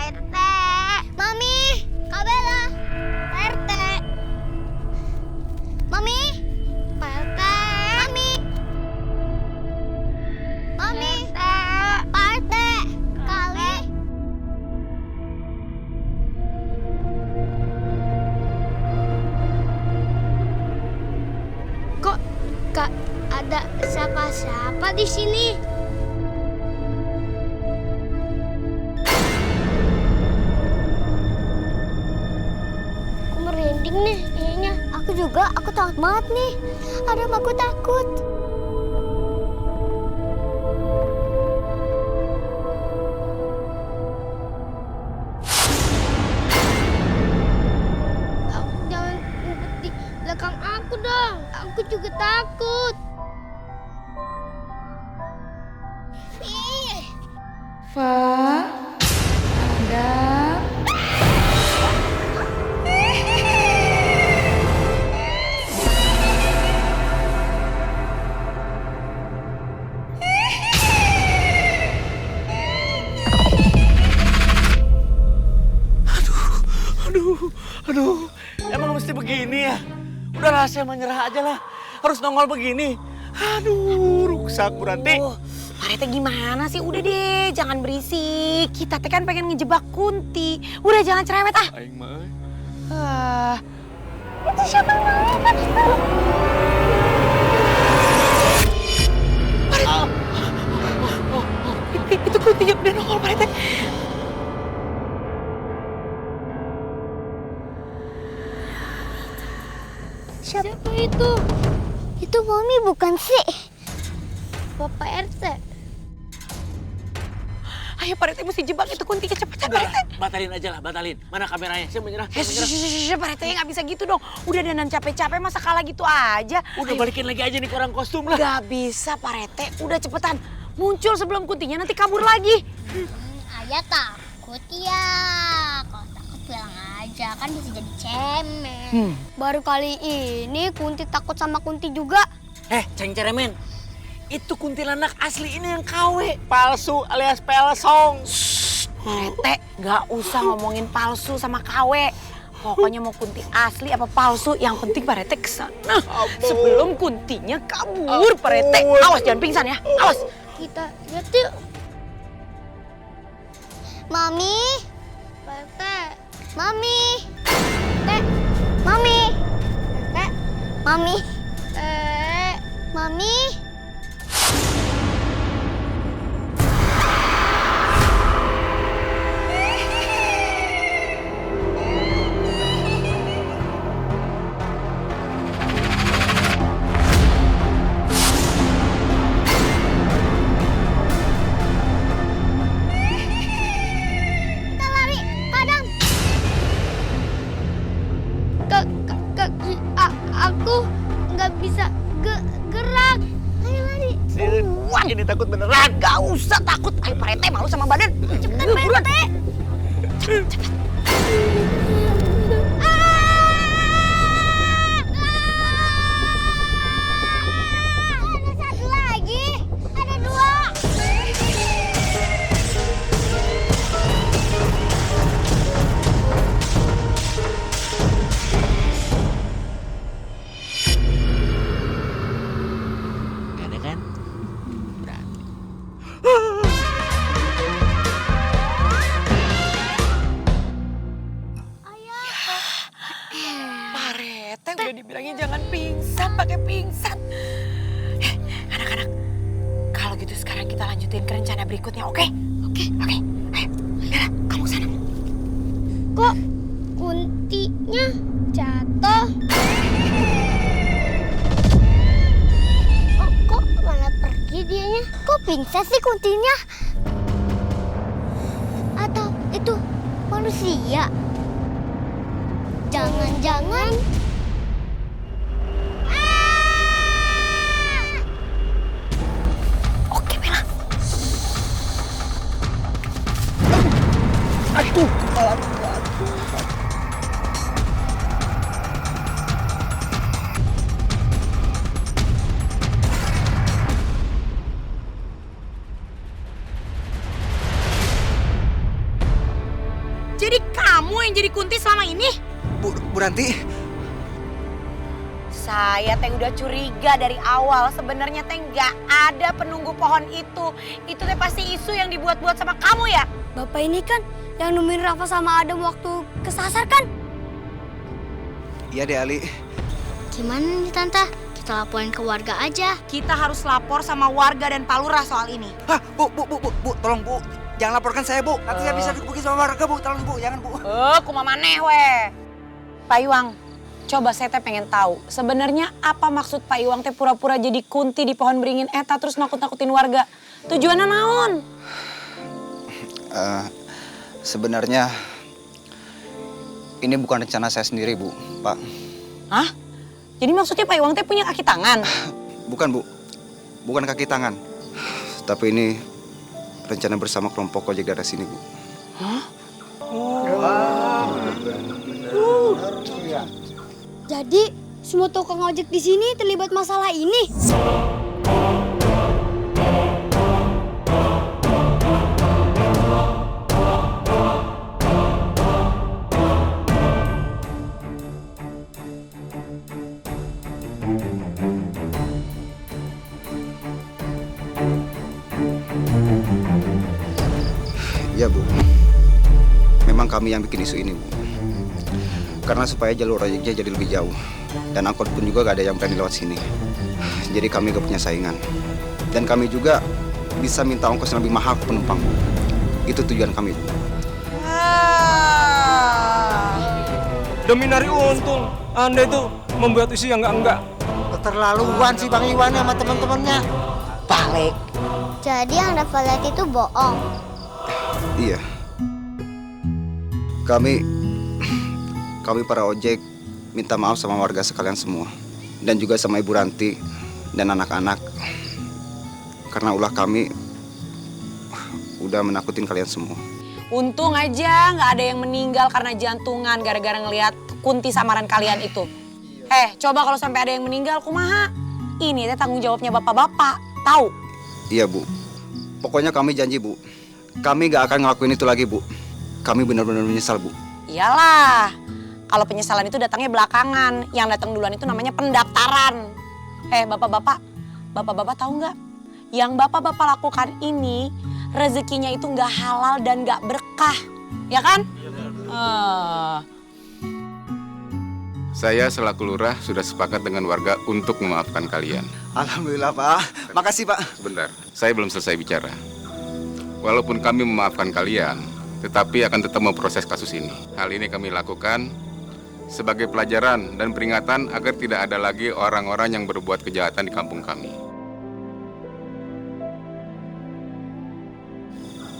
RT. Mami, Kak Bella. Pak RT. Mami. Pak RT. Mami. Mami. Pak RT. Kali. Kok Kak ada siapa-siapa di sini? Aku merinding nih kayaknya. Aku juga, aku takut banget nih. Adam, aku takut. Jangan ngumpet di belakang aku dong. Aku juga takut. Ih. Fa, Adam. Aduh, emang mesti begini ya? Udah rahasia menyerah aja lah. Harus nongol begini. Aduh, rusak Bu Ranti. Pak Rete gimana sih? Udah deh, jangan berisik. Kita teh kan pengen ngejebak Kunti. Udah jangan cerewet ah. Aing mah. Itu siapa yang nongol? Itu Kunti yang udah nongol Pak Rete. Siapa itu? Itu Mami bukan sih? Bapak RT. Ayo Pak Rete mesti jebak itu Kunti cepet-cepet Pak Rete. Batalin aja lah, batalin. Mana kameranya? Saya menyerah. Saya menyerah. Pak Rete nggak bisa gitu dong. Udah danan capek-capek masa kalah gitu aja. Udah balikin lagi aja nih ke orang kostum lah. Gak bisa Pak Rete. Udah cepetan. Muncul sebelum Kuntinya nanti kabur lagi. Ayah takut ya. Kalau takut bilang aja, kan bisa jadi cemen. Baru kali ini Kunti takut sama Kunti juga. Ceng ceremen. Itu kuntilanak asli ini yang KW. Palsu alias pelsong. Pak Rete gak usah ngomongin palsu sama KW. Pokoknya mau Kunti asli apa palsu, yang penting Pak Rete kesana. Sebelum Kuntinya kabur Pak Rete. Awas jangan pingsan ya, awas. Kita lihat yuk. Mami. Pak RT. Mami. Teh. Mami. Teh. Mami. Mami. Kita lari, kadang. Aku nggak bisa gerak. Ayo lari. Wah, ini takut beneran. Gak usah takut, ayo Pak Rete malu sama badan. Cepetan Pak Rete. Ada satu lagi. Ada dua. Gak ada kan? Berarti. Pak Rete udah dibilangin jangan pingsan, pakai pingsan. Anak-anak, kalau gitu sekarang kita lanjutin ke rencana berikutnya, oke? Oke. Ayo, Bella, kamu sana. Kok Kuntinya jatuh? Oh, kok malah pergi dianya? Kok pingsan sih Kuntinya? Atau itu manusia? Jangan-jangan... Oke, Bella. Aduh, kepala aku. Jadi kamu yang jadi kunti selama ini? Bu Ranti. Saya teh udah curiga dari awal. Sebenarnya teh nggak ada penunggu pohon itu. Itu teh pasti isu yang dibuat-buat sama kamu ya? Bapak ini kan yang nemuin Rafa sama Adam waktu kesasar kan? Iya deh Ali. Gimana nih Tante? Kita laporin ke warga aja. Kita harus lapor sama warga dan Pak Lurah soal ini. Hah, Bu, tolong Bu. Jangan laporkan saya, Bu. Nanti saya bisa digebukin sama warga, Bu. Tolong, Bu. Jangan, Bu. Kumaha maneh weh. Pak Iwang, coba saya teh pengen tahu. Sebenarnya apa maksud Pak Iwang teh pura-pura jadi kunti di pohon beringin eta terus nakut-nakutin warga? Tujuannya naon? Sebenarnya ini bukan rencana saya sendiri, Bu, Pak. Hah? Jadi maksudnya Pak Iwang teh punya kaki tangan? Bukan, Bu. Bukan kaki tangan. Tapi ini rencana bersama kelompok ojek daerah sini, Bu. Hah? Jadi semua tukang ojek di sini terlibat masalah ini. Ya, Bu. Memang kami yang bikin isu ini, Bu. Karena supaya jalur ojeknya jadi lebih jauh. Dan angkot pun juga gak ada yang berani lewat sini. Jadi kami gak punya saingan. Dan kami juga bisa minta ongkos yang lebih mahal ke penumpang, Bu. Itu tujuan kami, Bu. Demi nari untung, Anda itu membuat isu yang enggak-enggak. Keterlaluan si Bang Iwan sama teman-temannya. Balik. Jadi yang Rafa lihat itu bohong. Iya. Kami para ojek minta maaf sama warga sekalian semua. Dan juga sama Ibu Ranti dan anak-anak. Karena ulah kami udah menakutin kalian semua. Untung aja nggak ada yang meninggal karena jantungan gara-gara ngelihat kunti samaran kalian itu. Coba kalau sampai ada yang meninggal, kumaha? Ini teh tanggung jawabnya bapak-bapak, tahu? Iya, Bu. Pokoknya kami janji, Bu. Kami gak akan ngelakuin itu lagi, Bu. Kami benar-benar menyesal, Bu. Iyalah, kalau penyesalan itu datangnya belakangan. Yang datang duluan itu namanya pendaftaran. Bapak-bapak tahu nggak? Yang bapak-bapak lakukan ini, rezekinya itu nggak halal dan nggak berkah, ya kan? Saya selaku lurah sudah sepakat dengan warga untuk memaafkan kalian. Alhamdulillah, Pak. Makasih, Pak. Sebentar, saya belum selesai bicara. Walaupun kami memaafkan kalian, tetapi akan tetap memproses kasus ini. Hal ini kami lakukan sebagai pelajaran dan peringatan agar tidak ada lagi orang-orang yang berbuat kejahatan di kampung kami.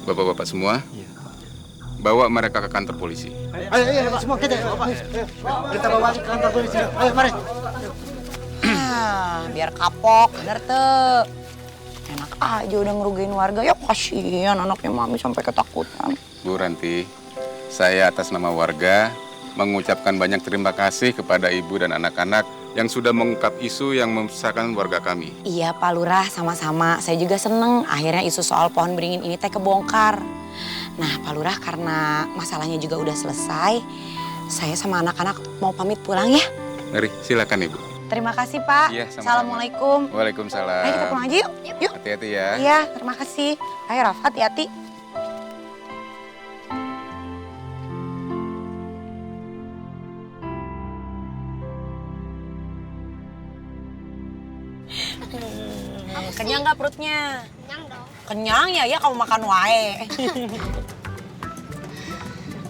Bapak-bapak semua, bawa mereka ke kantor polisi. Ayo, semua kita bawa ke kantor polisi. Ayo, mari. Biar kapok, bener tuh. Enak aja udah ngerugiin warga, ya kasihan anaknya mami sampai ketakutan. Bu Ranti, saya atas nama warga mengucapkan banyak terima kasih kepada ibu dan anak-anak yang sudah mengungkap isu yang membesarkan warga kami. Iya Pak Lurah, sama-sama. Saya juga seneng akhirnya isu soal pohon beringin ini teh kebongkar. Nah Pak Lurah, karena masalahnya juga udah selesai, saya sama anak-anak mau pamit pulang ya. Mari, silakan Ibu. Terima kasih Pak. Iya, sama-sama. Assalamualaikum. Waalaikumsalam. Ayo kita pulang aja yuk. Yuk. Hati-hati ya. Iya, terima kasih. Ayo Rafa, hati-hati. Kenyang nggak perutnya? Kenyang dong. Kenyang ya kamu makan wae.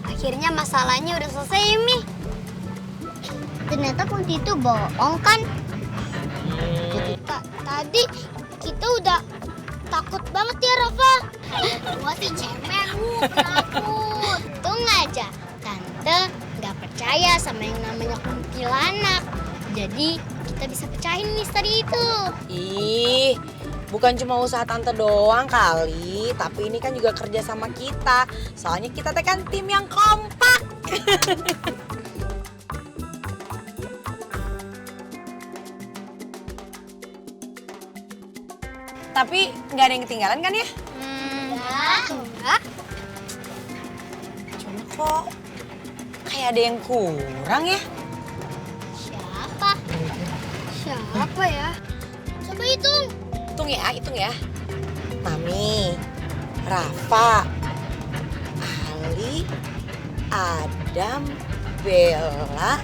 Akhirnya masalahnya udah selesai, Mi. Ternyata kunti itu bohong kan? Tadi kita udah takut banget ya, Rafa. Gua sih cemen, takut. Untung aja Tante nggak percaya sama yang namanya kuntilanak. Jadi kita bisa pecahin misteri itu. Ih, bukan cuma usaha tante doang kali, tapi ini kan juga kerja sama kita. Soalnya kita teh kan tim yang kompak. Tapi nggak ada yang ketinggalan kan ya? Enggak. Cuma Kok kayak ada yang kurang ya? Siapa? Siapa ya? Coba hitung. Hitung ya. Mami, Rafa, Ali, Adam, Bella,